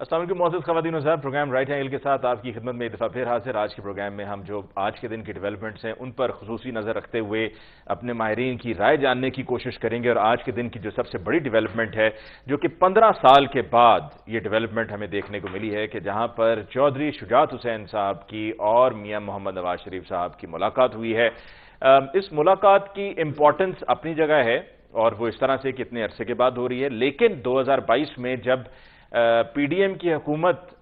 السلام علیکم معزز خواتین و حضرات، پروگرام رائٹ اینگل کے ساتھ آپ کی خدمت میں ایک دفعہ پھر حاضر۔ آج کے پروگرام میں ہم جو آج کے دن کی ڈیولپمنٹس ہیں ان پر خصوصی نظر رکھتے ہوئے اپنے ماہرین کی رائے جاننے کی کوشش کریں گے، اور آج کے دن کی جو سب سے بڑی ڈیولپمنٹ ہے جو کہ 15 سال کے بعد یہ ڈیولپمنٹ ہمیں دیکھنے کو ملی ہے کہ جہاں پر چودھری شجاعت حسین صاحب کی اور میاں محمد نواز شریف صاحب کی ملاقات ہوئی ہے۔ اس ملاقات کی امپورٹنس اپنی جگہ ہے اور وہ اس طرح سے کہ اتنے عرصے کے بعد ہو رہی ہے، لیکن 2022 میں جب پی ڈی ایم کی حکومت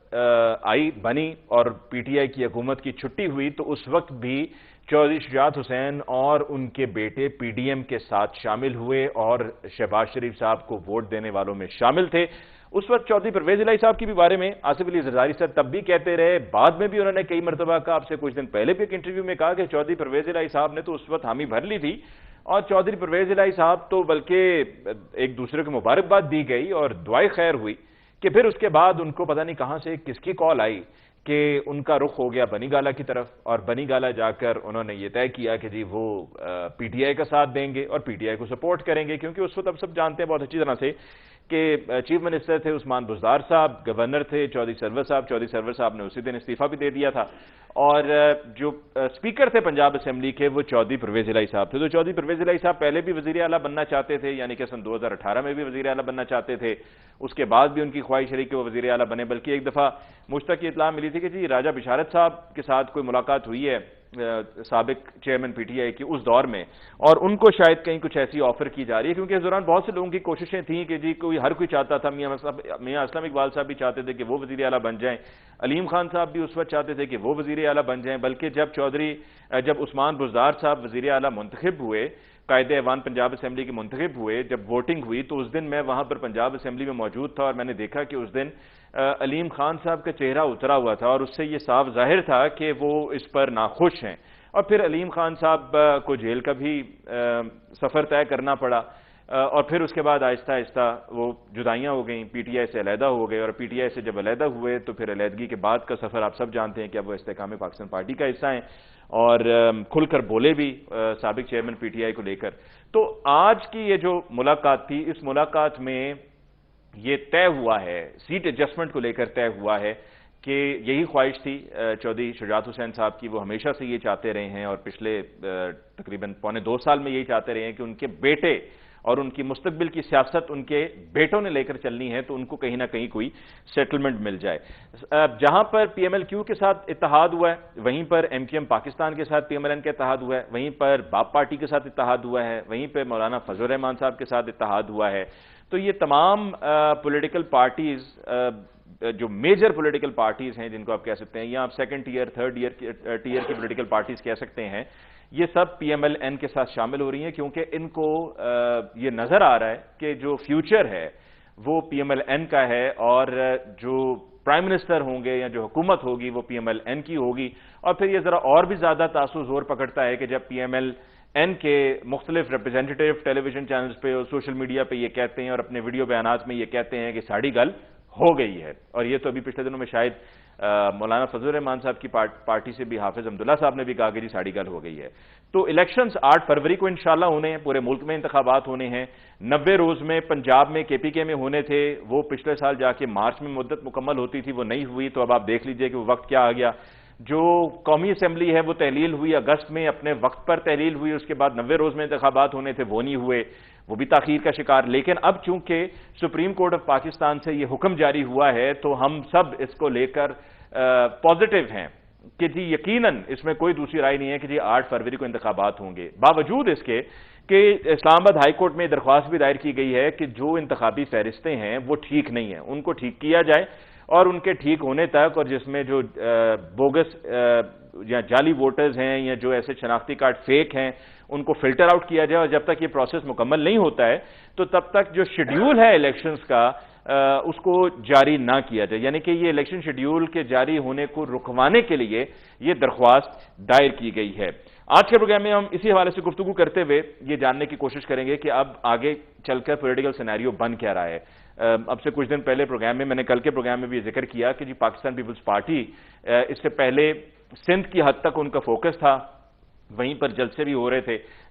بنی اور پی ٹی آئی کی حکومت کی چھٹی ہوئی تو اس وقت بھی چودھری شجاعت حسین اور ان کے بیٹے پی ڈی ایم کے ساتھ شامل ہوئے اور شہباز شریف صاحب کو ووٹ دینے والوں میں شامل تھے۔ اس وقت چودھری پرویز الہی صاحب کی بھی بارے میں آصف علی زرداری صاحب تب بھی کہتے رہے، بعد میں بھی انہوں نے کئی مرتبہ کہا، آپ سے کچھ دن پہلے بھی ایک انٹرویو میں کہا کہ چودھری پرویز الہی صاحب نے تو اس وقت حامی بھر لی تھی، اور چودھری پرویز الہی صاحب تو بلکہ ایک دوسرے کو مبارکباد دی گئی اور دعائے خیر ہوئی کہ پھر اس کے بعد ان کو پتہ نہیں کہاں سے کس کی کال آئی کہ ان کا رخ ہو گیا بنی گالہ کی طرف، اور بنی گالہ جا کر انہوں نے یہ طے کیا کہ جی وہ پی ٹی آئی کا ساتھ دیں گے اور پی ٹی آئی کو سپورٹ کریں گے، کیونکہ اس وقت اب سب جانتے ہیں بہت اچھی طرح سے کہ چیف منسٹر تھے عثمان بزدار صاحب، گورنر تھے چودھری سرور صاحب، چودھری سرور صاحب نے اسی دن استعفیٰ بھی دے دیا تھا، اور جو اسپیکر تھے پنجاب اسمبلی کے وہ چودھری پرویز الہی صاحب تھے۔ تو چودھری پرویز الہی صاحب پہلے بھی وزیر اعلیٰ بننا چاہتے تھے، یعنی کہ سن 2018 میں بھی وزیر اعلیٰ بننا چاہتے تھے، اس کے بعد بھی ان کی خواہش رہی کہ وہ وزیر اعلیٰ بنے، بلکہ ایک دفعہ مجھ تک یہ اطلاع ملی تھی کہ جی راجہ بشارت صاحب کے ساتھ کوئی ملاقات ہوئی ہے سابق چیئرمین پی ٹی آئی کی اس دور میں، اور ان کو شاید کہیں کچھ ایسی آفر کی جا رہی ہے، کیونکہ اس دوران بہت سے لوگوں کی کوششیں تھیں کہ جی ہر کوئی چاہتا تھا، میاں اسلم اقبال صاحب بھی چاہتے تھے کہ وہ وزیر اعلیٰ بن جائیں، علیم خان صاحب بھی اس وقت چاہتے تھے کہ وہ وزیر اعلیٰ بن جائیں، بلکہ جب عثمان بزدار صاحب وزیر اعلیٰ منتخب ہوئے، قائد ایوان پنجاب اسمبلی کے منتخب ہوئے، جب ووٹنگ ہوئی تو اس دن میں وہاں پر پنجاب اسمبلی میں موجود تھا، اور میں نے دیکھا کہ اس دن علیم خان صاحب کا چہرہ اترا ہوا تھا اور اس سے یہ صاف ظاہر تھا کہ وہ اس پر ناخوش ہیں، اور پھر علیم خان صاحب کو جیل کا بھی سفر طے کرنا پڑا، اور پھر اس کے بعد آہستہ آہستہ وہ جدائیاں ہو گئیں، پی ٹی آئی سے علیحدہ ہو گئے، اور پی ٹی آئی سے جب علیحدہ ہوئے تو پھر علیحدگی کے بعد کا سفر آپ سب جانتے ہیں کہ اب وہ استحکام پاکستان پارٹی کا حصہ ہیں، اور کھل کر بولے بھی سابق چیئرمین پی ٹی آئی کو لے کر۔ تو آج کی یہ جو ملاقات تھی، اس ملاقات میں یہ طے ہوا ہے، سیٹ ایڈجسٹمنٹ کو لے کر طے ہوا ہے کہ یہی خواہش تھی چودھری شجاعت حسین صاحب کی، وہ ہمیشہ سے یہ چاہتے رہے ہیں اور پچھلے تقریباً پونے 2 سال میں یہی چاہتے رہے ہیں کہ ان کے بیٹے اور ان کی مستقبل کی سیاست ان کے بیٹوں نے لے کر چلنی ہے، تو ان کو کہیں نہ کہیں کوئی سیٹلمنٹ مل جائے۔ جہاں پر پی ایم ایل کیو کے ساتھ اتحاد ہوا ہے، وہیں پر ایم کیو ایم پاکستان کے ساتھ پی ایم ایل این کا اتحاد ہوا ہے، وہیں پر باپ پارٹی کے ساتھ اتحاد ہوا ہے، وہیں پہ مولانا فضل الرحمان صاحب کے ساتھ اتحاد ہوا ہے۔ تو یہ تمام پولیٹیکل پارٹیز جو میجر پولیٹیکل پارٹیز ہیں، جن کو آپ کہہ سکتے ہیں یا آپ سیکنڈ ٹیئر تھرڈ ٹیئر کی پولیٹیکل پارٹیز کہہ سکتے ہیں، یہ سب پی ایم ایل این کے ساتھ شامل ہو رہی ہیں، کیونکہ ان کو یہ نظر آ رہا ہے کہ جو فیوچر ہے وہ پی ایم ایل این کا ہے، اور جو پرائم منسٹر ہوں گے یا جو حکومت ہوگی وہ پی ایم ایل این کی ہوگی، اور پھر یہ ذرا اور بھی زیادہ تاثر زور پکڑتا ہے کہ جب پی ایم ایل این کے مختلف ریپرزینٹیٹیو ٹیلی ویژن چینلز پہ اور سوشل میڈیا پہ یہ کہتے ہیں اور اپنے ویڈیو بیانات میں یہ کہتے ہیں کہ ساڑھی گل ہو گئی ہے، اور یہ تو ابھی پچھلے دنوں میں شاید مولانا فضل الرحمان صاحب کی پارٹی سے بھی حافظ حمداللہ صاحب نے بھی کہا کہ جی ساڑھی گل ہو گئی ہے۔ تو الیکشنز 8 فروری کو انشاءاللہ ہونے ہیں، پورے ملک میں انتخابات ہونے ہیں، 90 روز میں پنجاب میں کے پی کے میں ہونے تھے، وہ پچھلے سال جا کے مارچ میں مدت مکمل ہوتی تھی، وہ نہیں ہوئی، تو اب آپ دیکھ لیجئے کہ وہ وقت کیا آ گیا۔ جو قومی اسمبلی ہے وہ تحلیل ہوئی اگست میں، اپنے وقت پر تحلیل ہوئی، اس کے بعد 90 روز میں انتخابات ہونے تھے، وہ نہیں ہوئے، وہ بھی تاخیر کا شکار۔ لیکن اب چونکہ سپریم کورٹ آف پاکستان سے یہ حکم جاری ہوا ہے تو ہم سب اس کو لے کر پازیٹیو ہیں کہ جی یقیناً اس میں کوئی دوسری رائے نہیں ہے کہ جی 8 فروری کو انتخابات ہوں گے، باوجود اس کے کہ اسلام آباد ہائی کورٹ میں درخواست بھی دائر کی گئی ہے کہ جو انتخابی فہرستیں ہیں وہ ٹھیک نہیں ہیں، ان کو ٹھیک کیا جائے، اور ان کے ٹھیک ہونے تک، اور جس میں جو بوگس یا جعلی ووٹرز ہیں یا جو ایسے شناختی کارڈ فیک ہیں ان کو فلٹر آؤٹ کیا جائے، اور جب تک یہ پروسیس مکمل نہیں ہوتا ہے تو تب تک جو شیڈیول ہے الیکشنز کا اس کو جاری نہ کیا جائے، یعنی کہ یہ الیکشن شیڈیول کے جاری ہونے کو رکوانے کے لیے یہ درخواست دائر کی گئی ہے۔ آج کے پروگرام میں ہم اسی حوالے سے گفتگو کرتے ہوئے یہ جاننے کی کوشش کریں گے کہ اب آگے چل کر پولیٹیکل سینیریو بن کیا رہا ہے۔ اب سے کچھ دن پہلے پروگرام میں نے کل کے پروگرام میں بھی یہ ذکر کیا کہ جی پاکستان پیپلز پارٹی اس سے پہلے سندھ کی حد تک ان کا فوکس تھا، وہیں پر جلسے بھی ہو رہے تھے،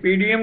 PDM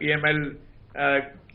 PMLQ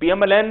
PMLN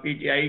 PTI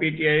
PTI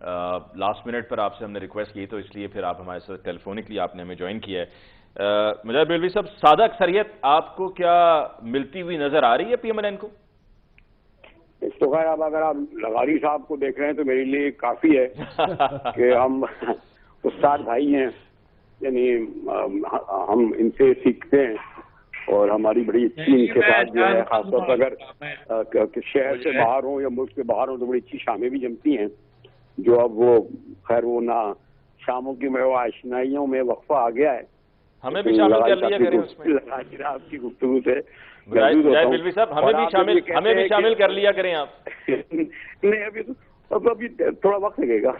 last minute پر آپ سے ہم نے ریکویسٹ کی تو اس لیے پھر آپ ہمارے ساتھ ٹیلیفونکلی آپ نے ہمیں جوائن کیا ہے۔ مجاہد بریلوی صاحب، سادہ اکثریت آپ کو کیا ملتی ہوئی نظر آ رہی ہے پی ایم این کو؟ اس تو خیر اب اگر آپ لغاری صاحب کو دیکھ رہے ہیں تو میرے لیے کافی ہے کہ ہم استاد بھائی ہیں، یعنی ہم ان سے سیکھتے ہیں اور ہماری بڑی اچھی ان کے ساتھ جو ہے خاص طور پر اگر شہر سے باہر ہوں یا ملک سے باہر ہوں تو بڑی اچھی شامیں بھی جمتی ہیں، جو اب وہ خیر وہ نہ شاموں کی میں آشنائیوں میں وقفہ آ گیا ہے، ہمیں بھی شامل کر لیا کریں اس میں آپ کی گفتگو سے مجاہد بریلوی صاحب، ہمیں بھی شامل کر لیا کریں آپ۔ نہیں ابھی تھوڑا وقت لگے گا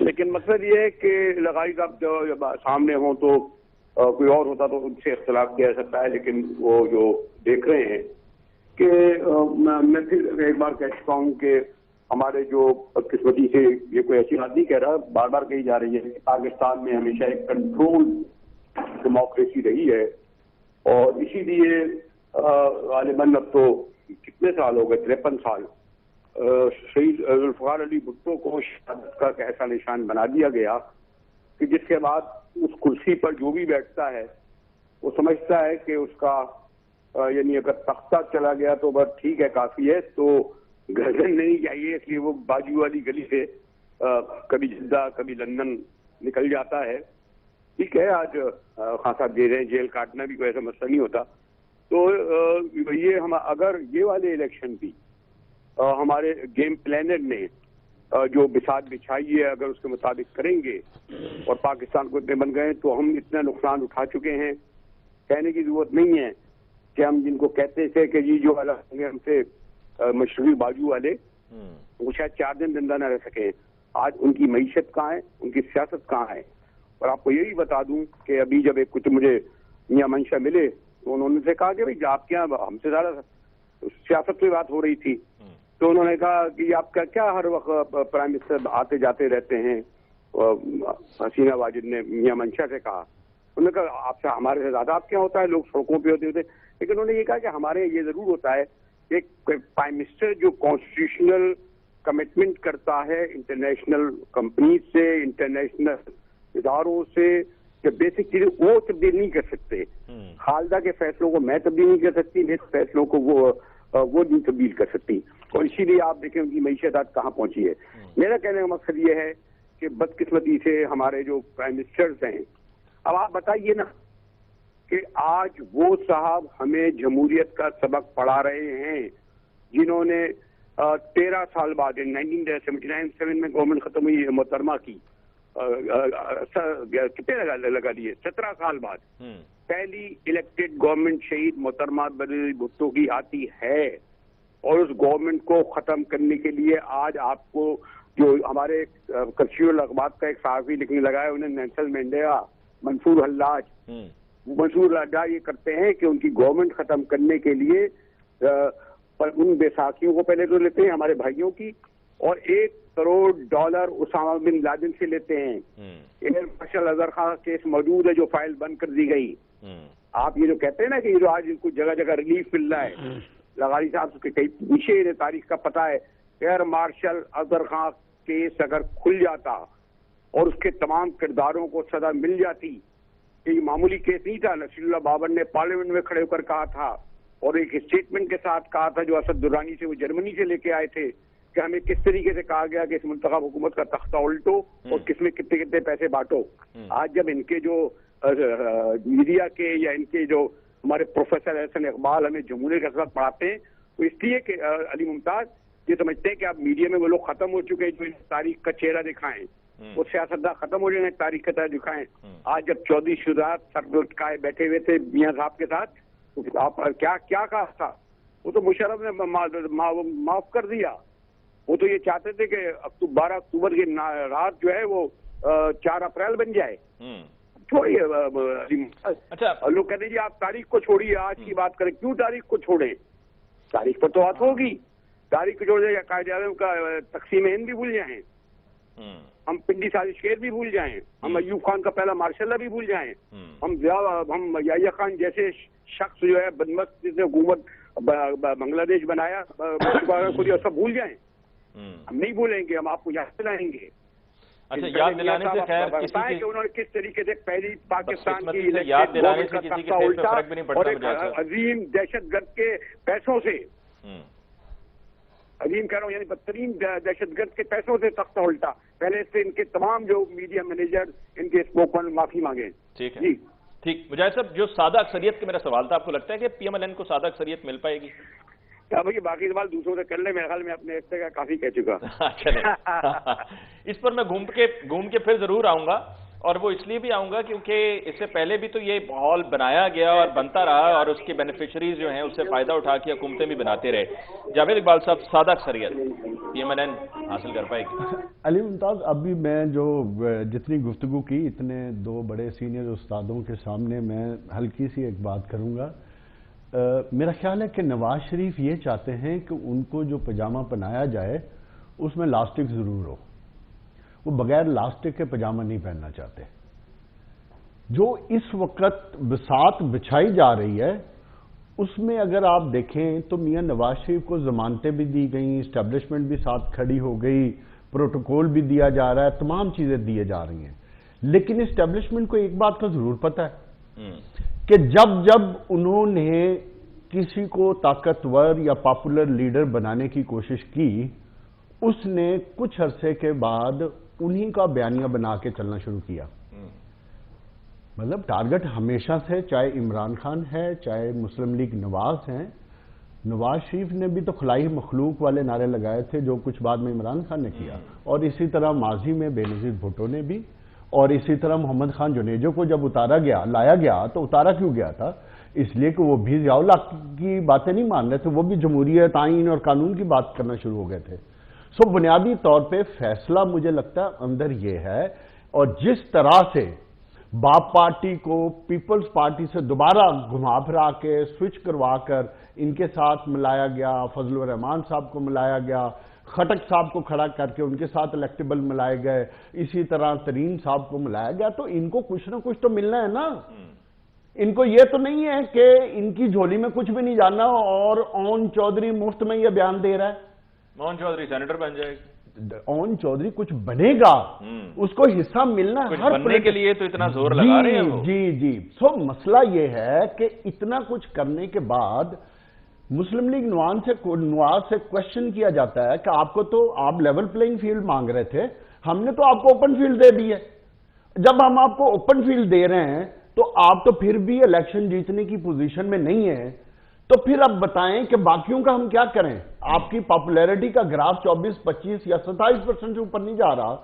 لیکن مقصد یہ ہے کہ لغاری صاحب جب سامنے ہوں تو کوئی اور ہوتا تو ان سے اختلاف کیا جا سکتا ہے، لیکن وہ جو دیکھ رہے ہیں کہ میں پھر ایک بار کہہ چکا ہوں کہ ہمارے جو قسمتی سے یہ کوئی ایسی بات نہیں کہہ رہا، بار بار کہی جا رہی ہے کہ پاکستان میں ہمیشہ ایک کنٹرول ڈیموکریسی رہی ہے، اور اسی لیے غالباً اب تو کتنے سال ہو گئے، 53 سال شہید ذوالفقار علی بھٹو کو شہادت کا ایسا نشان بنا دیا گیا کہ جس کے بعد اس کرسی پر جو بھی بیٹھتا ہے وہ سمجھتا ہے کہ اس کا یعنی اگر تختہ چلا گیا تو بس ٹھیک ہے، کافی ہے، تو گردن نہیں چاہیے، اس لیے وہ باجو والی گلی سے کبھی جدہ کبھی لندن نکل جاتا ہے۔ ٹھیک ہے، آج خان صاحب دے رہے ہیں، جیل کاٹنا بھی کوئی ایسا مسئلہ نہیں ہوتا، تو یہ ہم اگر یہ والے الیکشن بھی ہمارے گیم پلانر نے جو بساط بچھائی ہے اگر اس کے مطابق کریں گے اور پاکستان کو اتنے بن گئے تو ہم اتنا نقصان اٹھا چکے ہیں، کہنے کی ضرورت نہیں ہے کہ ہم جن کو کہتے تھے کہ جی جو الگ ہوں گے ہم سے مشرقی بازو والے، وہ شاید 4 دن زندہ نہ رہ سکیں، آج ان کی معیشت کہاں ہے، ان کی سیاست کہاں ہے۔ اور آپ کو یہ بھی بتا دوں کہ ابھی جب کچھ مجھے میاں منشا ملے تو انہوں نے کہا کہ بھائی آپ کیا ہم سے زیادہ سیاست کی بات ہو رہی تھی، تو انہوں نے کہا کہ آپ کا کیا ہر وقت پرائم منسٹر آتے جاتے رہتے ہیں، حسینہ واجد نے میاں منشا سے کہا، انہوں نے کہا آپ سے ہمارے سے زیادہ آپ کیا ہوتا ہے، لوگ سڑکوں پہ ہوتے ہوتے، لیکن انہوں نے یہ کہا کہ ہمارے یہ ضرور ہوتا ہے کہ پرائم منسٹر جو کانسٹیٹیوشنل کمٹمنٹ کرتا ہے انٹرنیشنل کمپنیز سے، انٹرنیشنل اداروں سے، جو بیسک چیزیں وہ تبدیل نہیں کر سکتے، خالدہ کے فیصلوں کو میں تبدیل نہیں کر سکتی، میرے فیصلوں کو وہ نہیں تبدیل کر سکتی، اور اسی لیے آپ دیکھیں ان کی معیشت آج کہاں پہنچی ہے۔ میرا کہنے کا مقصد یہ ہے کہ بدقسمتی سے ہمارے جو پرائم منسٹرز ہیں، اب آپ بتائیے نا کہ آج وہ صاحب ہمیں جمہوریت کا سبق پڑھا رہے ہیں جنہوں نے 13 سال بعد 1979 میں گورنمنٹ ختم ہوئی محترمہ کی، کتنے لگا دیے 17 سال بعد پہلی الیکٹڈ گورنمنٹ شہید محترمہ بریلوی بھٹو کی آتی ہے، اور اس گورنمنٹ کو ختم کرنے کے لیے آج آپ کو جو ہمارے کرشیول اخبار کا ایک صحافی لکھنے لگا ہے، انہیں نیلسن منڈیلا، منصور حلاج یہ کرتے ہیں کہ ان کی گورنمنٹ ختم کرنے کے لیے ان بیساکھیوں کو پہلے تو لیتے ہیں ہمارے بھائیوں کی، اور $1 کروڑ اسامہ بن لادن سے لیتے ہیں۔ Air marshal Azhar Khan case موجود ہے جو فائل بند کر دی گئی۔ آپ یہ جو کہتے ہیں نا کہ یہ جو آج ان کو جگہ جگہ ریلیف مل رہا ہے، لغاری صاحب سے کہیں پوچھے انہیں تاریخ کا پتہ ہے، air marshal Azhar Khan case اگر کھل جاتا اور اس کے تمام کرداروں کو سزا مل جاتی، یہ معمولی کیس نہیں تھا، نصیر اللہ بابر نے پارلیمنٹ میں کھڑے ہو کر کہا تھا اور ایک اسٹیٹمنٹ کے ساتھ کہا تھا جو اسد درانی سے وہ جرمنی سے لے کے آئے تھے کہ ہمیں کس طریقے سے کہا گیا کہ اس منتخب حکومت کا تختہ الٹو اور کس میں کتنے کتنے پیسے بانٹو۔ آج جب ان کے جو میڈیا کے یا ان کے جو ہمارے پروفیسر احسن اقبال ہمیں جمہوریت کا سبق پڑھاتے ہیں تو اس لیے کہ علی ممتاز یہ سمجھتے ہیں کہ اب میڈیا میں وہ لوگ ختم ہو چکے ہیں جو تاریخ کا چہرہ دکھائیں، وہ سیاستداں ختم ہو جائیں تاریخ کا چہرہ دکھائیں۔ آج جب چودھری شہزاد سر لٹکائے بیٹھے ہوئے تھے میاں صاحب کے ساتھ، آپ کیا کہا تھا؟ وہ تو مشرف نے معاف کر دیا، وہ تو یہ چاہتے تھے کہ 12 اکتوبر کی رات جو ہے وہ 4 اپریل بن جائے۔ چھوڑیے، لوگ کہتے ہیں جی آپ تاریخ کو چھوڑیے، آج کی بات کریں، کیوں تاریخ کو چھوڑیں؟ تاریخ پر تو بات ہوگی، تاریخ کو چھوڑ دیں، قائد اعظم کا تقسیم ہند بھی بھول جائیں، ہم پنڈی سازش کیس بھی بھول جائیں، ہم ایوب خان کا پہلا مارشل لا بھی بھول جائیں، ہم یحییٰ خان جیسے شخص جو ہے بدمست جس نے حکومت بنگلہ دیش بنایا سب بھول جائیں، ہم نہیں بھولیں گے, ہم آپ کو یاد دلائیں گے. اچھا, یاد دلانے سے خیر کسی کی, کہ انہوں نے کس طریقے سے پہلی پاکستان کی یاد دلانے سے کسی کے پیٹ پہ فرق بھی نہیں پڑتا. اور ایک عظیم دہشت گرد کے پیسوں سے, عظیم کہہ رہا ہوں یعنی بدترین دہشت گرد کے پیسوں سے تختہ الٹا. پہلے سے ان کے تمام جو میڈیا مینیجر, ان کے اسپوکن معافی مانگے. ٹھیک ہے, ٹھیک. مجاہد صاحب, جو سادہ اکثریت کا میرا سوال تھا, آپ کو لگتا ہے کہ پی ایم ایل این کو سادہ اکثریت مل پائے گی؟ بھائی باقی سوال دوسروں سے کر لیں, میرے خیال میں اپنے ایک کا کافی کہہ چکا. اس پر میں گھوم کے پھر ضرور آؤں گا, اور وہ اس لیے بھی آؤں گا کیونکہ اس سے پہلے بھی تو یہ ماحول بنایا گیا اور بنتا رہا, اور اس کے بینیفیشریز جو ہیں اس سے فائدہ اٹھا کے حکومتیں بھی بناتے رہے. جاوید اقبال صاحب, سادہ اکثریت پی ایم ایل این حاصل کر پائے گی؟ علی ممتاز, ابھی میں جو جتنی گفتگو کی اتنے دو بڑے سینئر استادوں کے سامنے میں ہلکی سی ایک بات کروں گا. میرا خیال ہے کہ نواز شریف یہ چاہتے ہیں کہ ان کو جو پجامہ پہنایا جائے اس میں لاسٹک ضرور ہو. وہ بغیر لاسٹک کے پجامہ نہیں پہننا چاہتے. جو اس وقت بساط بچھائی جا رہی ہے اس میں اگر آپ دیکھیں تو میاں نواز شریف کو ضمانتیں بھی دی گئیں, اسٹیبلشمنٹ بھی ساتھ کھڑی ہو گئی, پروٹوکول بھی دیا جا رہا ہے, تمام چیزیں دیے جا رہی ہیں. لیکن اسٹیبلشمنٹ کو ایک بات کا ضرور پتہ ہے کہ جب انہوں نے کسی کو طاقتور یا پاپولر لیڈر بنانے کی کوشش کی, اس نے کچھ عرصے کے بعد انہی کا بیانیہ بنا کے چلنا شروع کیا. مطلب ٹارگٹ ہمیشہ سے, چاہے عمران خان ہے چاہے مسلم لیگ نواز ہیں, نواز شریف نے بھی تو خلائی مخلوق والے نعرے لگائے تھے جو کچھ بعد میں عمران خان نے کیا, اور اسی طرح ماضی میں بے نظیر بھٹو نے بھی, اور اسی طرح محمد خان جنیجو کو جب لایا گیا تو اتارا کیوں گیا تھا؟ اس لیے کہ وہ بھی ضیاء الحق کی باتیں نہیں مان رہے تھے, وہ بھی جمہوریت, آئین اور قانون کی بات کرنا شروع ہو گئے تھے. سو بنیادی طور پہ فیصلہ مجھے لگتا ہے اندر یہ ہے, اور جس طرح سے باپ پارٹی کو پیپلز پارٹی سے دوبارہ گھما پھرا کے سوئچ کروا کر ان کے ساتھ ملایا گیا, فضل الرحمان صاحب کو ملایا گیا, خٹک صاحب کو کھڑا کر کے ان کے ساتھ الیکٹیبل ملائے گئے, اسی طرح ترین صاحب کو ملایا گیا, تو ان کو کچھ نہ کچھ تو ملنا ہے نا. ان کو یہ تو نہیں ہے کہ ان کی جھولی میں کچھ بھی نہیں جانا اور اون چودھری مفت میں یہ بیان دے رہا ہے. اون چودھری سینیٹر بن جائے گا, اون چودھری کچھ بنے گا, اس کو حصہ ملنا ہے. ہر بننے کے لیے تو اتنا زور لگا رہے ہیں. جی. سو مسئلہ یہ ہے کہ اتنا کچھ کرنے کے بعد مسلم لیگ نواز سے کوشچن کیا جاتا ہے کہ آپ کو تو آپ لیول پلینگ فیلڈ مانگ رہے تھے, ہم نے تو آپ کو اوپن فیلڈ دے دی ہے. جب ہم آپ کو اوپن فیلڈ دے رہے ہیں تو آپ تو پھر بھی الیکشن جیتنے کی پوزیشن میں نہیں ہیں, تو پھر اب بتائیں کہ باقیوں کا ہم کیا کریں؟ آپ کی پاپولیرٹی کا گراف 24, 25 یا 27% سے اوپر نہیں جا رہا,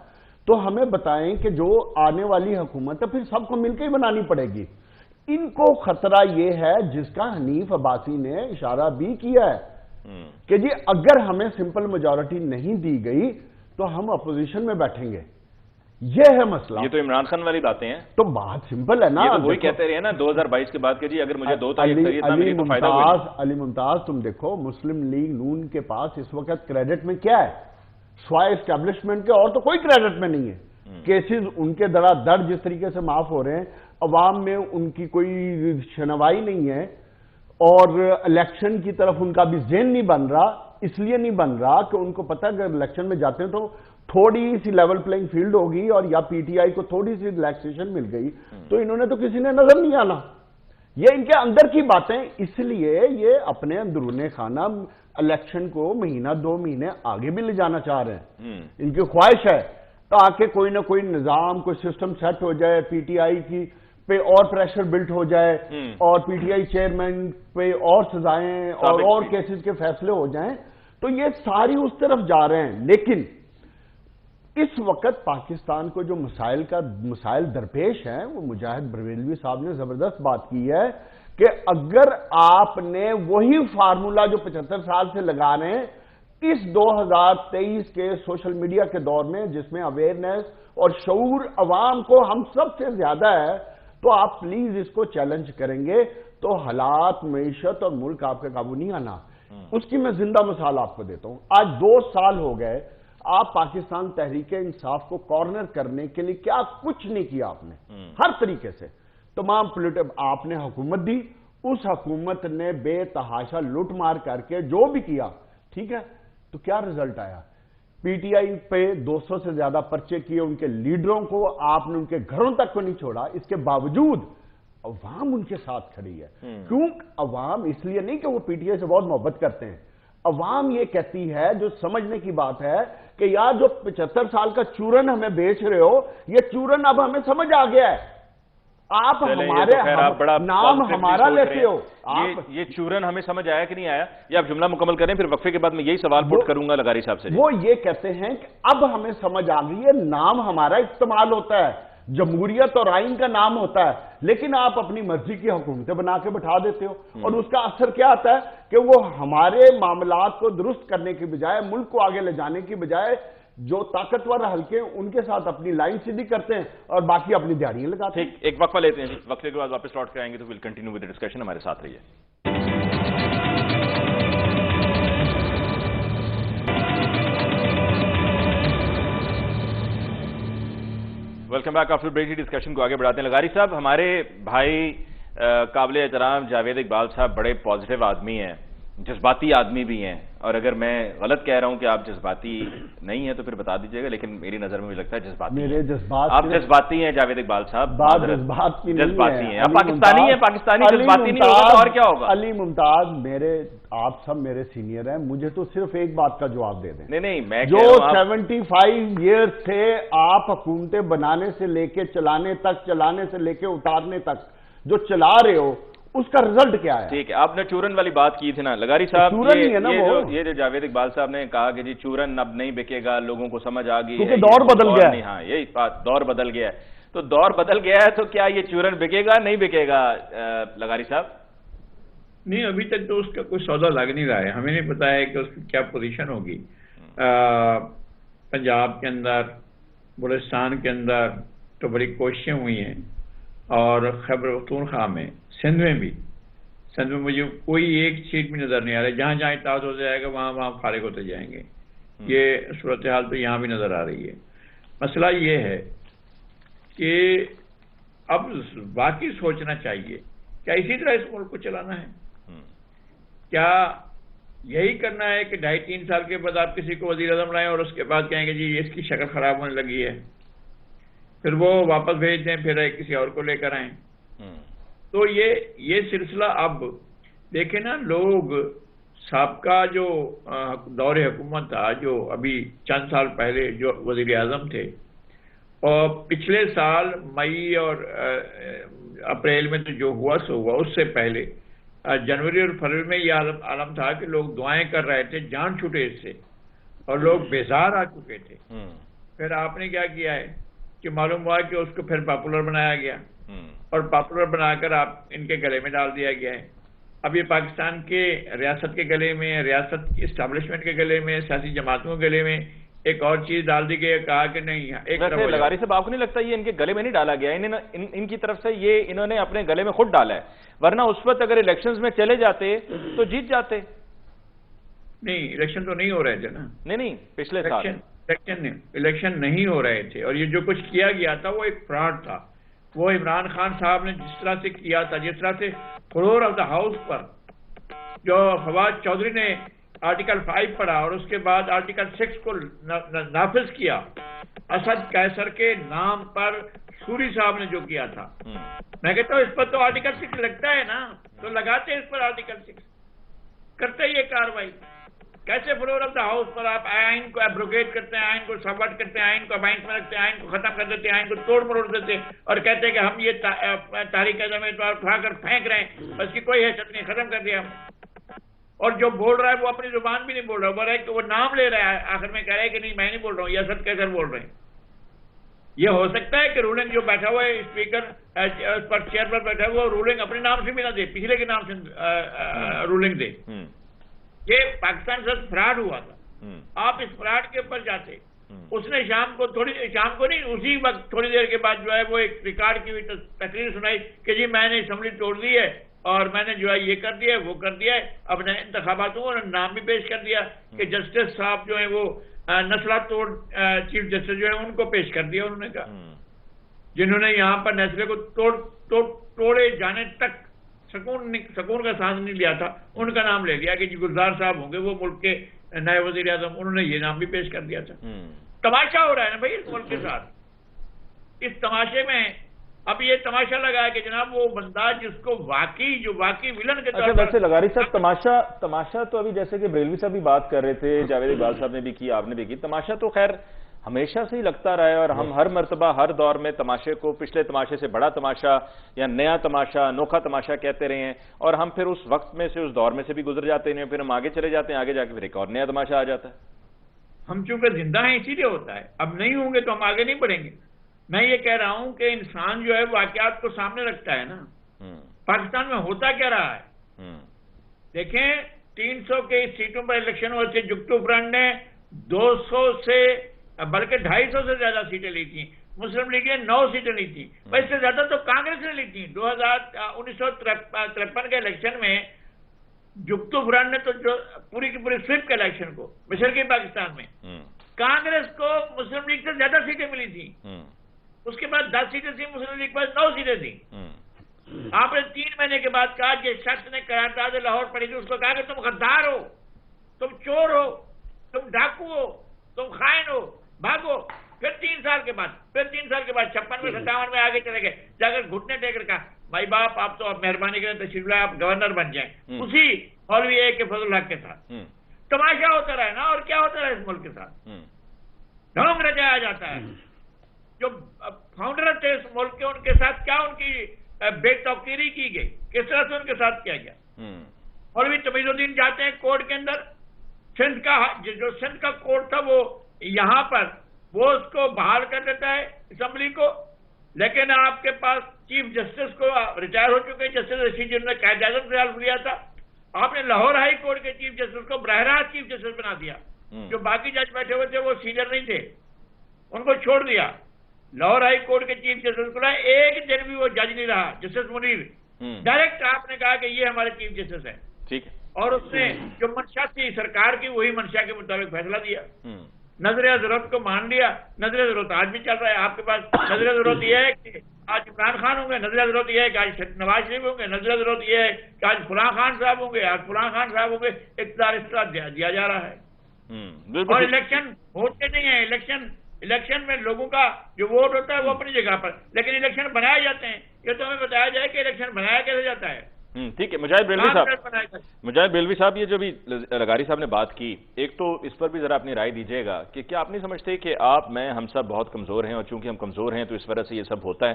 تو ہمیں بتائیں کہ جو آنے والی حکومت ہے پھر سب کو مل کے ہی بنانی پڑے گی. ان کو خطرہ یہ ہے جس کا حنیف عباسی نے اشارہ بھی کیا ہے کہ جی اگر ہمیں سمپل میجورٹی نہیں دی گئی تو ہم اپوزیشن میں بیٹھیں گے. یہ ہے مسئلہ. یہ تو عمران خان والی باتیں ہیں, تو بات سمپل ہے نا. یہ تو وہی کہتے رہے نا 2022 کے بعد کہ جی اگر مجھے دو تاریخ اکثریت نہ ملی تو فائدہ ہوگا. علی ممتاز, تم دیکھو مسلم لیگ نون کے پاس اس وقت کریڈٹ میں کیا ہے سوائے اسٹیبلشمنٹ کے, اور تو کوئی کریڈٹ میں نہیں ہے. کیسز ان کے دڑا دڑ جس طریقے سے معاف ہو رہے ہیں, عوام میں ان کی کوئی شنوائی نہیں ہے, اور الیکشن کی طرف ان کا بھی ذہن نہیں بن رہا. اس لیے نہیں بن رہا کہ ان کو پتہ ہے اگر الیکشن میں جاتے ہیں تو تھوڑی سی لیول پلینگ فیلڈ ہوگی, اور یا پی ٹی آئی کو تھوڑی سی ریلیکسیشن مل گئی تو انہوں نے تو کسی نے نظر نہیں آنا. یہ ان کے اندر کی باتیں, اس لیے یہ اپنے اندرون خانہ الیکشن کو مہینہ 2 مہینے آگے بھی لے جانا چاہ رہے ہیں. ان کی خواہش ہے تاکہ کوئی نہ کوئی نظام, کوئی سسٹم سیٹ ہو جائے, پی ٹی آئی کی پہ اور پریشر بلٹ ہو جائے, اور پی ٹی آئی چیئرمین پہ اور سزائیں اور کیسز کے فیصلے ہو جائیں. تو یہ ساری اس طرف جا رہے ہیں. لیکن اس وقت پاکستان کو جو مسائل درپیش ہیں, وہ مجاہد بریلوی صاحب نے زبردست بات کی ہے کہ اگر آپ نے وہی فارمولا جو 75 سال سے لگا رہے ہیں اس 2023 کے سوشل میڈیا کے دور میں, جس میں اویئرنیس اور شعور عوام کو ہم سب سے زیادہ ہے, تو آپ پلیز اس کو چیلنج کریں گے تو حالات, معیشت اور ملک آپ کے قابو نہیں آنا. اس کی میں زندہ مثال آپ کو دیتا ہوں. آج 2 سال ہو گئے, آپ پاکستان تحریک انصاف کو کارنر کرنے کے لیے کیا کچھ نہیں کیا آپ نے, ہر طریقے سے تمام آپ نے حکومت دی, اس حکومت نے بے تحاشا لوٹ مار کر کے جو بھی کیا, ٹھیک ہے, تو کیا رزلٹ آیا پی ٹی آئی پہ 200 سے زیادہ پرچے کیے، ان کے لیڈروں کو آپ نے ان کے گھروں تک کو نہیں چھوڑا، اس کے باوجود عوام ان کے ساتھ کھڑی ہے۔ کیوں عوام؟ اس لیے نہیں کہ وہ پی ٹی آئی سے بہت محبت کرتے ہیں، عوام یہ کہتی ہے، جو سمجھنے کی بات ہے کہ یار جو 75 سال کا چورن ہمیں بیچ رہے ہو، یہ چورن اب ہمیں سمجھ آ گیا ہے، آپ ہمارے نام ہمارا لیتے ہو۔ یہ چورن ہمیں سمجھ آیا کہ نہیں آیا؟ یہ آپ جملہ مکمل کریں، پھر وقفے کے بعد میں یہی سوال پوٹ کروں گا لغاری صاحب سے۔ وہ یہ کہتے ہیں کہ اب ہمیں سمجھ آ گئی ہے، نام ہمارا استعمال ہوتا ہے، جمہوریت اور آئین کا نام ہوتا ہے، لیکن آپ اپنی مرضی کی حکومتیں بنا کے بٹھا دیتے ہو، اور اس کا اثر کیا آتا ہے کہ وہ ہمارے معاملات کو درست کرنے کی بجائے، ملک کو آگے لے جانے کی بجائے، جو طاقتور حلقے ہیں ان کے ساتھ اپنی لائن سیدھی کرتے ہیں اور باقی اپنی دیاریاں لگاتے ہیں۔ ایک وقفہ لیتے ہیں، وقفے کے بعد واپس لوٹ کے آئیں گے تو we'll continue with the discussion, ہمارے ساتھ رہیے۔ Welcome back after break. Discussion کو آگے بڑھاتے ہیں۔ لغاری صاحب، ہمارے بھائی قابل احترام جاوید اقبال صاحب بڑے پازیٹیو آدمی ہیں، جذباتی آدمی بھی ہیں، اور اگر میں غلط کہہ رہا ہوں کہ آپ جذباتی نہیں ہیں تو پھر بتا دیجیے گا، لیکن میری نظر میں مجھے لگتا ہے جذباتی میرے جذبات آپ جذباتی ہیں جاوید اقبال صاحب، جذبات کی جذباتی ہیں آپ، پاکستانی ہیں، پاکستانی جذباتی نہیں ہوگا تو اور کیا ہوگا؟ علی ممتاز، آپ سب میرے سینئر ہیں، مجھے تو صرف ایک بات کا جواب دے دیں۔ نہیں میں جو 75 ایئرز سے آپ حکومتیں بنانے سے لے کے چلانے تک، چلانے سے لے کے اتارنے تک جو چلا رہے ہو، اس کا رزلٹ کیا ہے؟ ٹھیک ہے، آپ نے چورن والی بات کی تھی نا لغاری صاحب، یہ جو جاوید اقبال صاحب نے کہا کہ جی چورن اب نہیں بکے گا، لوگوں کو سمجھ آ گئی ہے، دور بدل گیا ہے۔ ہاں یہی بات، دور بدل گیا ہے، تو دور بدل گیا ہے تو کیا یہ چورن بکے گا نہیں بکے گا لغاری صاحب؟ نہیں، ابھی تک تو اس کا کوئی سودا لگ نہیں رہا ہے، ہمیں نہیں پتا ہے کہ اس کی کیا پوزیشن ہوگی۔ پنجاب کے اندر، بلوچستان کے اندر تو بڑی کوششیں ہوئی ہیں، اور خیبر پختونخوا میں، سندھ میں بھی، سندھ میں مجھے کوئی ایک سیٹ بھی نظر نہیں آ رہا ہے، جہاں جہاں اتحاد ہو جائے گا وہاں فارغ ہوتے جائیں گے۔ یہ صورتحال تو یہاں بھی نظر آ رہی ہے۔ مسئلہ یہ ہے کہ اب باقی سوچنا چاہیے، کیا اسی طرح اس ملک کو چلانا ہے؟ کیا یہی کرنا ہے کہ 2.5-3 سال کے بعد آپ کسی کو وزیر اعظم لائیں اور اس کے بعد کہیں گے جی اس کی شکل خراب ہونے لگی ہے، پھر وہ واپس بھیج دیں، پھر کسی اور کو لے کر آئیں؟ تو یہ سلسلہ اب دیکھیں نا، لوگ سابقہ جو دور حکومت تھا، جو ابھی چند سال پہلے جو وزیر اعظم تھے، اور پچھلے سال مئی اور اپریل میں تو جو ہوا سو ہوا، اس سے پہلے جنوری اور فروری میں یہ عالم تھا کہ لوگ دعائیں کر رہے تھے، جان چھوٹے اس سے، اور لوگ بیزار آ چکے تھے۔ پھر آپ نے کیا کیا ہے کہ معلوم ہوا کہ اس کو پھر پاپولر بنایا گیا، اور پاپولر بنا کر آپ ان کے گلے میں ڈال دیا گیا ہے۔ اب یہ پاکستان کے ریاست کے گلے میں، ریاست کی اسٹیبلشمنٹ کے گلے میں، سیاسی جماعتوں کے گلے میں ایک اور چیز ڈال دی گئی، کہا کہ نہیں ایک طرف لغاری صاحب، آپ کو نہیں لگتا یہ ان کے گلے میں نہیں ڈالا گیا، ان کی طرف سے یہ انہوں نے اپنے گلے میں خود ڈالا ہے، ورنہ اس وقت اگر الیکشنز میں چلے جاتے تو جیت جاتے؟ نہیں، الیکشن تو نہیں ہو رہے تھے نا۔ نہیں پچھلے سال الیکشن نہیں ہو رہے تھے، اور یہ جو کچھ کیا گیا تھا وہ ایک فراڈ تھا۔ وہ عمران خان صاحب نے جس طرح سے کیا تھا، جس طرح سے فلور آف دا ہاؤس پر جو فواد چودھری نے آرٹیکل 5 پڑھا اور اس کے بعد آرٹیکل 6 کو نافذ کیا، اسد قیصر کے نام پر سوری صاحب نے جو کیا تھا، میں کہتا ہوں اس پر تو آرٹیکل 6 لگتا ہے نا، تو لگاتے اس پر آرٹیکل 6، کرتے یہ کاروائی۔ کیسے فلور آف دا ہاؤس پر آپ آئین کو ایبروگیٹ کرتے ہیں، آئین کو سبورٹ کرتے ہیں، آئین کو ابائنس میں رکھتے ہیں، آئین کو ختم کر دیتے ہیں، آئین کو توڑ مروڑ دیتے ہیں، اور کہتے ہیں کہ ہم یہ تاریخ اعظم اٹھا کر پھینک رہے ہیں، اس کی کوئی حیثیت نہیں، ختم کر دیا ہم۔ اور جو بول رہا ہے وہ اپنی زبان بھی نہیں بول رہا، بول رہا ہے کہ وہ نام لے رہا ہے، آخر میں کہہ رہا ہے کہ نہیں میں نہیں بول رہا ہوں، یہ اسد قیصر بول رہے ہیں۔ یہ ہو سکتا ہے کہ رولنگ جو بیٹھا ہوا ہے اسپیکر اس پر چیئر پر بیٹھا ہوا رولنگ اپنے نام سے بھی نہ دے، پچھلے کے نام سے رولنگ دے۔ یہ پاکستان سے فراڈ ہوا تھا، آپ اس فراڈ کے اوپر جاتے، اس نے شام کو نہیں، اسی وقت تھوڑی دیر کے بعد جو ہے وہ ایک ریکارڈ کی ہوئی تقریر سنائی کہ جی میں نے اسمبلی توڑ دی ہے اور میں نے جو ہے یہ کر دیا ہے وہ کر دیا ہے، اب نئے انتخابات ہوں، اور نام بھی پیش کر دیا کہ جسٹس صاحب جو ہیں وہ نسلہ توڑ چیف جسٹس جو ہیں ان کو پیش کر دیا، انہوں نے کہا جنہوں نے یہاں پر نسلے کو توڑے جانے تک سکون کا سانس نہیں لیا تھا، ان کا نام لے لیا کہ جی گلزار صاحب ہوں گے، وہ ملک کے نائب وزیر اعظم، انہوں نے یہ نام بھی پیش کر دیا تھا. تماشا ہو رہا ہے نا بھائی اس ملک کے ساتھ. اس تماشے میں اب یہ تماشا لگا ہے کہ جناب وہ بندہ جس کو جو واقعی ولن کے طور پر... ویسے لغاری صاحب تماشا تو ابھی جیسے کہ بریلوی صاحب بھی بات کر رہے تھے، جاوید اقبال صاحب نے بھی کی، آپ نے بھی کی، تماشا تو خیر ہمیشہ سے ہی لگتا رہا ہے، اور ہم ہر مرتبہ ہر دور میں تماشے کو پچھلے تماشے سے بڑا تماشا یا نیا تماشا، انوکھا تماشا کہتے رہے ہیں، اور ہم پھر اس وقت میں سے اس دور میں سے بھی گزر جاتے ہیں، پھر ہم آگے چلے جاتے ہیں، آگے جا کے پھر ایک اور نیا تماشا آ جاتا ہے. ہم چونکہ زندہ ہیں اسی لیے ہوتا ہے، اب نہیں ہوں گے تو ہم آگے نہیں بڑھیں گے. میں یہ کہہ رہا ہوں کہ انسان جو ہے واقعات کو سامنے رکھتا ہے نا. پاکستان میں ہوتا کیا رہا ہے دیکھیں، 300 کے سیٹوں پر الیکشن ہوئے تھے، جگتو فرنٹ نے 200 سے بلکہ 250 سے زیادہ سیٹیں لی تھیں، مسلم لیگ نے 9 سیٹیں لی تھیں، اس سے زیادہ تو کانگریس نے لی تھیں. 1953 کے الیکشن میں جگتو فرنٹ نے تو جو پوری کی پوری سویپ کے الیکشن کو مشرقی پاکستان میں کانگریس کو مسلم لیگ سے زیادہ سیٹیں ملی تھیں. اس کے بعد 10 سیٹیں تھیں، مسلم لیگ پر 9 سیٹیں تھیں. آپ نے 3 مہینے کے بعد کہا کہ شخص نے قرارداد لاہور پڑھی تھی، اس کو کہا کہ تم غدار ہو، تم چور ہو، تم ڈاکو ہو، تم خائن ہو، بھاگو. پھر 3 سال کے بعد 56 میں 57 میں آگے چلے گئے، جا کر گھٹنے ٹیک کر کہا بھائی باپ آپ تو اب مہربانی کریں تشریف لائیں، آپ گورنر بن جائیں. اسی مولوی اے کے فضل الحق کے ساتھ تماشا ہوتا رہا نا. اور کیا ہوتا رہا اس ملک کے ساتھ؟ ڈھونگ رچایا جاتا ہے. جو فاؤنڈر تھے اس ملک کے، ان کے ساتھ کیا ان کی بے توقیری کی گئی، کس طرح سے ان کے ساتھ کیا گیا. مولوی تمیز الدین جاتے ہیں کورٹ کے اندر، سندھ کا کورٹ تھا وہ یہاں پر وہ اس کو بحال کر دیتا ہے اسمبلی کو، لیکن آپ کے پاس چیف جسٹس کو ریٹائر ہو چکے جسٹس رشید جنہوں نے قائد اعظم سے حلف لیا تھا، آپ نے لاہور ہائی کورٹ کے چیف جسٹس کو براہ راست چیف جسٹس بنا دیا. جو باقی جج بیٹھے ہوئے تھے وہ سینئر نہیں تھے، ان کو چھوڑ دیا. لاہور ہائی کورٹ کے چیف جسٹس کو ایک دن بھی وہ جج نہیں رہا، جسٹس منیر. ڈائریکٹ آپ نے کہا کہ یہ ہمارے چیف جسٹس ہیں، ٹھیک ہے، اور اس نے جو منشا تھی سرکار کی وہی منشا کے مطابق فیصلہ دیا. نظر ضرورت کو مان لیا. نظر ضرورت آج بھی چل رہا ہے. آپ کے پاس نظر ضرورت یہ ہے کہ آج عمران خان ہوں گے، نظر ضرورت یہ ہے کہ آج نواز شریف ہوں گے، نظر ضرورت یہ ہے کہ آج فلاں خان صاحب ہوں گے، آج فلاں خان صاحب ہوں گے. اقتدار اس طرح دیا جا رہا ہے. اور الیکشن ہوتے نہیں ہیں. الیکشن میں لوگوں کا جو ووٹ ہوتا ہے وہ اپنی جگہ پر، لیکن الیکشن بنائے جاتے ہیں. یہ تو ہمیں بتایا جائے کہ الیکشن بنایا کیسے جاتا ہے. ٹھیک ہے. مجاہد بریلوی صاحب یہ جو بھی لغاری صاحب نے بات کی، ایک تو اس پر بھی ذرا اپنی رائے دیجئے گا کہ کیا آپ نہیں سمجھتے کہ آپ میں ہم سب بہت کمزور ہیں، اور چونکہ ہم کمزور ہیں تو اس وجہ سے یہ سب ہوتا ہے.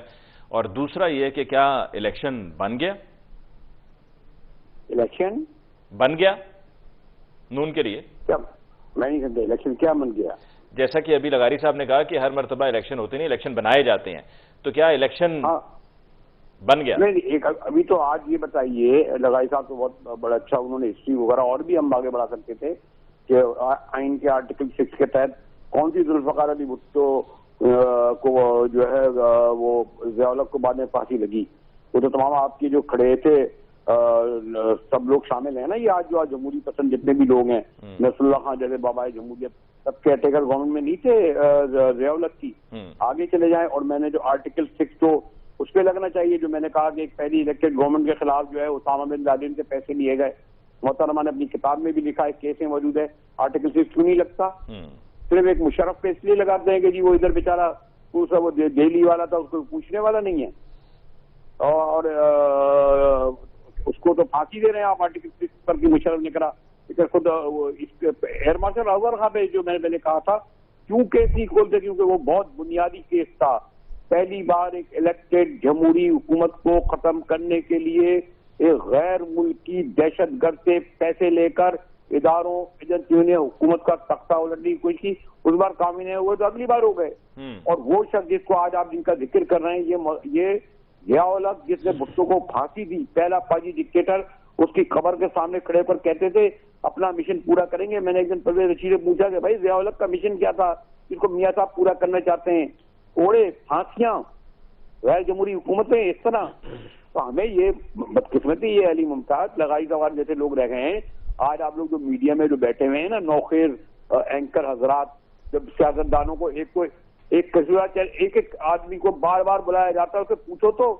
اور دوسرا یہ کہ کیا الیکشن بن گیا نون کے لیے؟ میں نہیں سمجھا الیکشن کیا بن گیا. جیسا کہ ابھی لغاری صاحب نے کہا کہ ہر مرتبہ الیکشن ہوتے نہیں، الیکشن بنائے جاتے ہیں، تو کیا الیکشن بن گیا؟ نہیں، ایک ابھی تو آج یہ بتائیے، لغاری صاحب تو بہت بڑا اچھا انہوں نے ہسٹری وغیرہ اور بھی ہم آگے بڑھا سکتے تھے کہ آئین کے آرٹیکل 6 کے تحت کون سی ذوالفقار علی بھٹو کو جو ہے وہ ضیاء الحق کو بعد میں پھانسی لگی. وہ تو تمام آپ کے جو کھڑے تھے سب لوگ شامل ہیں نا. یہ آج جو جمہوری پسند جتنے بھی لوگ ہیں، نصر اللہ خان جیسے بابائے جمہوریت، سب کے اٹیکر گورنمنٹ میں نہیں تھے ضیاء الحق کی. آگے چلے جائیں. اور میں نے جو آرٹیکل 6 تو اس پہ لگنا چاہیے جو میں نے کہا کہ ایک پہلی الیکٹڈ گورنمنٹ کے خلاف جو ہے اسامہ بن لادن سے پیسے لیے گئے. محترمہ نے اپنی کتاب میں بھی لکھا ہے، کیسیں موجود ہے. آرٹیکل 6 کیوں نہیں لگتا؟ صرف ایک مشرف پہ اس لیے لگاتے ہیں کہ جی وہ ادھر بیچارہ وہ دہلی والا تھا، اس کو پوچھنے والا نہیں ہے، اور اس کو تو پھانسی دے رہے ہیں آپ آرٹیکل 6 پر کی مشرف نے کرا. خود ایئر مارشل اظہر خان پہ جو میں نے پہلے کہا تھا کیوں کیس نہیں کھولتے، کیونکہ وہ بہت بنیادی کیس تھا. پہلی بار ایک الیکٹڈ جمہوری حکومت کو ختم کرنے کے لیے ایک غیر ملکی دہشت گرد سے پیسے لے کر اداروں ایجنسیوں نے حکومت کا تختہ الٹنے کی کوشش کی. اس بار کامیاب نہیں ہوئے تو اگلی بار ہو گئے. اور وہ شخص جس کو آج آپ جن کا ذکر کر رہے ہیں، یہ ضیاء الحق جس نے بھٹو کو پھانسی دی، پہلا فوجی ڈکٹیٹر، اس کی قبر کے سامنے کھڑے پر کہتے تھے اپنا مشن پورا کریں گے. میں نے ایک دن پرویز رشید سے پوچھا کہ بھائی ضیاء الحق کا مشن کیا تھا جس کو میاں صاحب پورا کرنا چاہتے ہیں؟ کوڑے، پھانسیاں، غیر جمہوری حکومتیں اس طرح. تو ہمیں یہ بدقسمتی یہ علی ممتاز لغاری سوار جیسے لوگ رہ گئے ہیں. آج آپ لوگ جو میڈیا میں جو بیٹھے ہوئے ہیں نا، نوخیر اینکر حضرات، جب سیاستدانوں کو ایک آدمی کو بار بار بلایا جاتا ہے، اسے پوچھو تو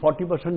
40%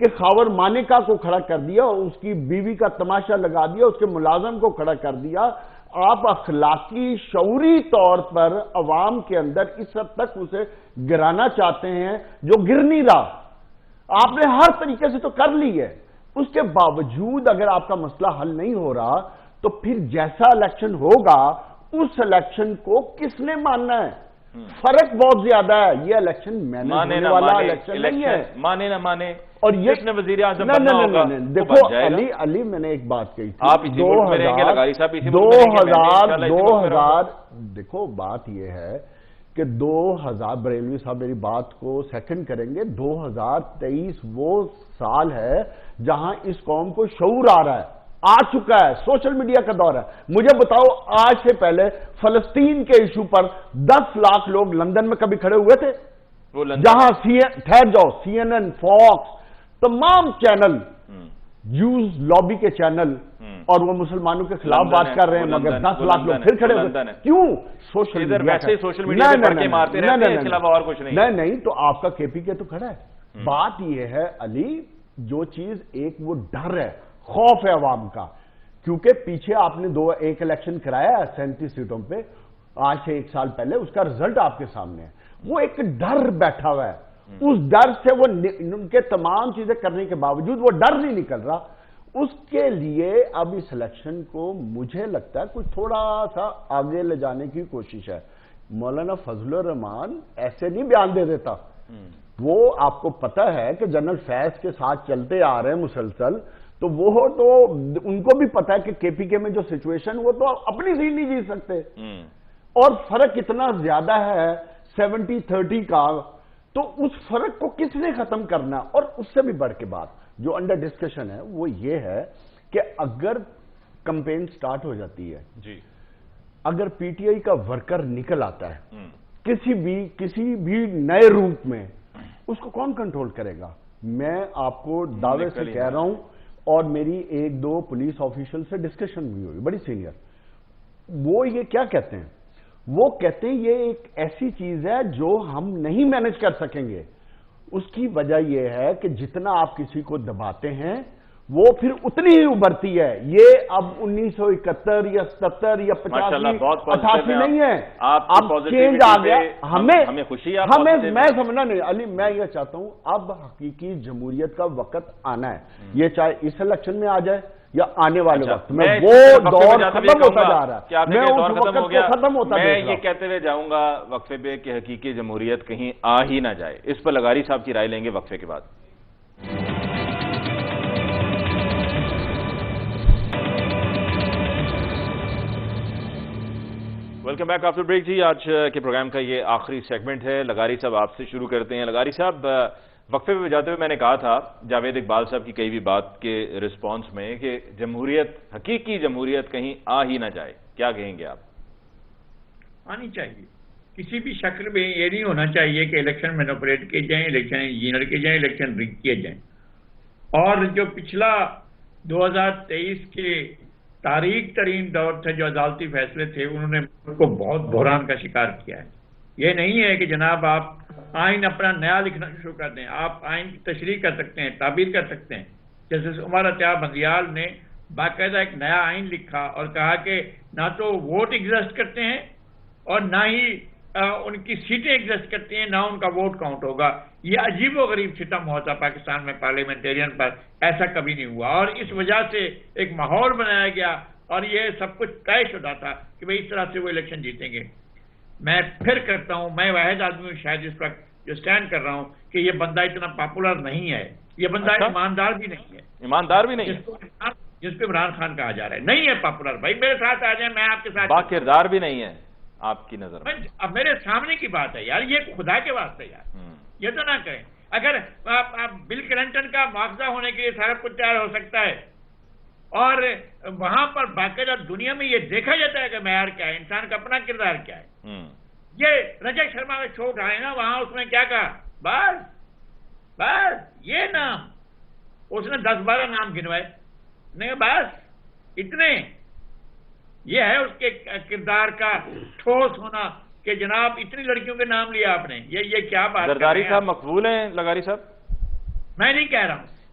کہ خاور مانیکا کو کھڑا کر دیا، اس کی بیوی کا تماشا لگا دیا، اس کے ملازم کو کھڑا کر دیا. آپ اخلاقی شعوری طور پر عوام کے اندر اس حد تک اسے گرانا چاہتے ہیں جو گر نہیں رہا. آپ نے ہر طریقے سے تو کر لی ہے، اس کے باوجود اگر آپ کا مسئلہ حل نہیں ہو رہا تو پھر جیسا الیکشن ہوگا اس الیکشن کو کس نے ماننا ہے؟ فرق بہت زیادہ ہے. یہ الیکشن مینج ہونے والا الیکشن نہیں ہے. مانے نہ مانے اور یہ جس نے وزیر اعظم بننا ہوگا دیکھو علی میں نے ایک بات کہی تھی، آپ اسی ملک میں رہیں گے، لغاری صاحب اسی ملک میں رہیں گے، میں انشاءاللہ اسی ملک میں رہوں گا. دیکھو بات یہ ہے کہ 2000 بریلوی صاحب میری بات کو سیکنڈ کریں گے، 2023 وہ سال ہے جہاں اس قوم کو شعور آ رہا ہے، آ چکا ہے، سوشل میڈیا کا دور ہے. مجھے بتاؤ آج سے پہلے فلسطین کے ایشو پر 10 لاکھ لوگ لندن میں کبھی کھڑے ہوئے تھے؟ جہاں ٹھہر جاؤ CNN، فاکس، تمام چینل، جوز لابی کے چینل، اور وہ مسلمانوں کے خلاف بات کر رہے ہیں، مگر 10 لاکھ لوگ پھر کھڑے ہوئے. کیوں؟ سوشل میڈیا نہیں تو آپ کا KPK تو کھڑا ہے. بات یہ ہے علی، جو چیز ایک وہ ڈر ہے، خوف ہے عوام کا، کیونکہ پیچھے آپ نے ایک الیکشن کرایا ہے 37 سیٹوں پہ آج سے 1 سال پہلے، اس کا رزلٹ آپ کے سامنے ہے. وہ ایک ڈر بیٹھا ہوا ہے، اس ڈر سے وہ ان کے تمام چیزیں کرنے کے باوجود وہ ڈر نہیں نکل رہا. اس کے لیے اب اس الیکشن کو مجھے لگتا ہے کچھ تھوڑا سا آگے لے جانے کی کوشش ہے. مولانا فضل الرحمان ایسے نہیں بیان دے دیتا. وہ آپ کو پتہ ہے کہ جنرل فیض کے ساتھ چلتے آ رہے ہیں مسلسل، تو وہ تو ان کو بھی پتہ ہے کہ KPK میں جو سچویشن، وہ تو اپنی زندگی نہیں جی سکتے. اور فرق اتنا زیادہ ہے 70-30 کا، تو اس فرق کو کس نے ختم کرنا؟ اور اس سے بھی بڑھ کے بات جو انڈر ڈسکشن ہے وہ یہ ہے کہ اگر کمپین سٹارٹ ہو جاتی ہے، اگر PTI کا ورکر نکل آتا ہے کسی بھی نئے روپ میں، اس کو کون کنٹرول کرے گا؟ میں آپ کو دعوے سے کہہ رہا ہوں، اور میری 1-2 پولیس آفیشل سے ڈسکشن بھی ہوئی بڑی سینئر. وہ یہ کیا کہتے ہیں؟ وہ کہتے ہیں یہ ایک ایسی چیز ہے جو ہم نہیں مینج کر سکیں گے. اس کی وجہ یہ ہے کہ جتنا آپ کسی کو دباتے ہیں وہ پھر اتنی ہی ابھرتی ہے. یہ اب 1971 یا 77 یا 85 نہیں ہے، اب چینج آ گیا. میں سمجھنا نہیں علی، میں یہ چاہتا ہوں اب حقیقی جمہوریت کا وقت آنا ہے. یہ چاہے اس الیکشن میں آ جائے یا آنے والے وقت میں، وہ دور ختم ہوتا جا رہا ہے. میں اس وقت کو ختم ہوتا میں یہ کہتے ہوئے جاؤں گا وقفے پہ کہ حقیقی جمہوریت کہیں آ ہی نہ جائے. اس پر لغاری صاحب کی رائے لیں گے وقفے کے بعد. Welcome back after break. جی آج کے پروگرام کا یہ آخری سیگمنٹ ہے. لغاری صاحب آپ سے شروع کرتے ہیں. لغاری صاحب، وقفے پہ جاتے ہوئے میں نے کہا تھا جاوید اقبال صاحب کی کئی بھی بات کے رسپانس میں کہ جمہوریت، حقیقی جمہوریت کہیں آ ہی نہ جائے. کیا کہیں گے آپ؟ آنی چاہیے. کسی بھی شکل میں یہ نہیں ہونا چاہیے کہ الیکشن مینوپولیٹ کیے جائیں، الیکشن انجینئر کیے جائیں، الیکشن رگ کیے جائیں. اور جو پچھلا 2023 کے تاریخ ترین دور تھے، جو عدالتی فیصلے تھے، انہوں نے ملک کو بہت بحران کا شکار کیا ہے. یہ نہیں ہے کہ جناب آپ آئین اپنا نیا لکھنا شروع کر دیں. آپ آئین کی تشریح کر سکتے ہیں، تعبیر کر سکتے ہیں. جیسے عمر عطیہ بندیال نے باقاعدہ ایک نیا آئین لکھا اور کہا کہ نہ تو ووٹ ایگزسٹ کرتے ہیں اور نہ ہی ان کی سیٹیں ایگزسٹ کرتی ہیں، نہ ان کا ووٹ کاؤنٹ ہوگا. یہ عجیب و غریب ستم ہوا تھا پاکستان میں پارلیمنٹیرین پر، ایسا کبھی نہیں ہوا. اور اس وجہ سے ایک ماحول بنایا گیا اور یہ سب کچھ طے شدہ تھا کہ بھئی اس طرح سے وہ الیکشن جیتیں گے. میں پھر کرتا ہوں، میں واحد آدمی ہوں شاید اس وقت جو سٹینڈ کر رہا ہوں کہ یہ بندہ اتنا پاپولر نہیں ہے. یہ بندہ ایماندار بھی نہیں ہے. ایماندار بھی نہیں ہے جس پہ عمران خان کہا جا رہا ہے. نہیں ہے پاپولر. بھائی میرے ساتھ آ جائیں، میں آپ کے ساتھ. با کردار بھی نہیں ہے آپ کی نظر میں. اب میرے سامنے کی بات ہے یار، یہ خدا کے واسطے یار یہ تو نہ کریں. اگر آپ بل کلنٹن کا مواخذہ ہونے کے لیے سارا کچھ تیار ہو سکتا ہے، اور وہاں پر باقاعدہ دنیا میں یہ دیکھا جاتا ہے کہ معیار کیا ہے، انسان کا اپنا کردار کیا ہے. یہ رجت شرما کا شو اٹھائے نا وہاں، اس نے کیا کہا؟ بس یہ نام، اس نے 10-12 نام گنوائے، نہیں بس اتنے. یہ ہے اس کے کردار کا ٹھوس ہونا کہ جناب اتنی لڑکیوں کے نام لیا آپ نے. یہ کیا بات؟ زرداری صاحب مقبول ہیں لغاری صاحب؟ میں نہیں کہہ رہا ہوں.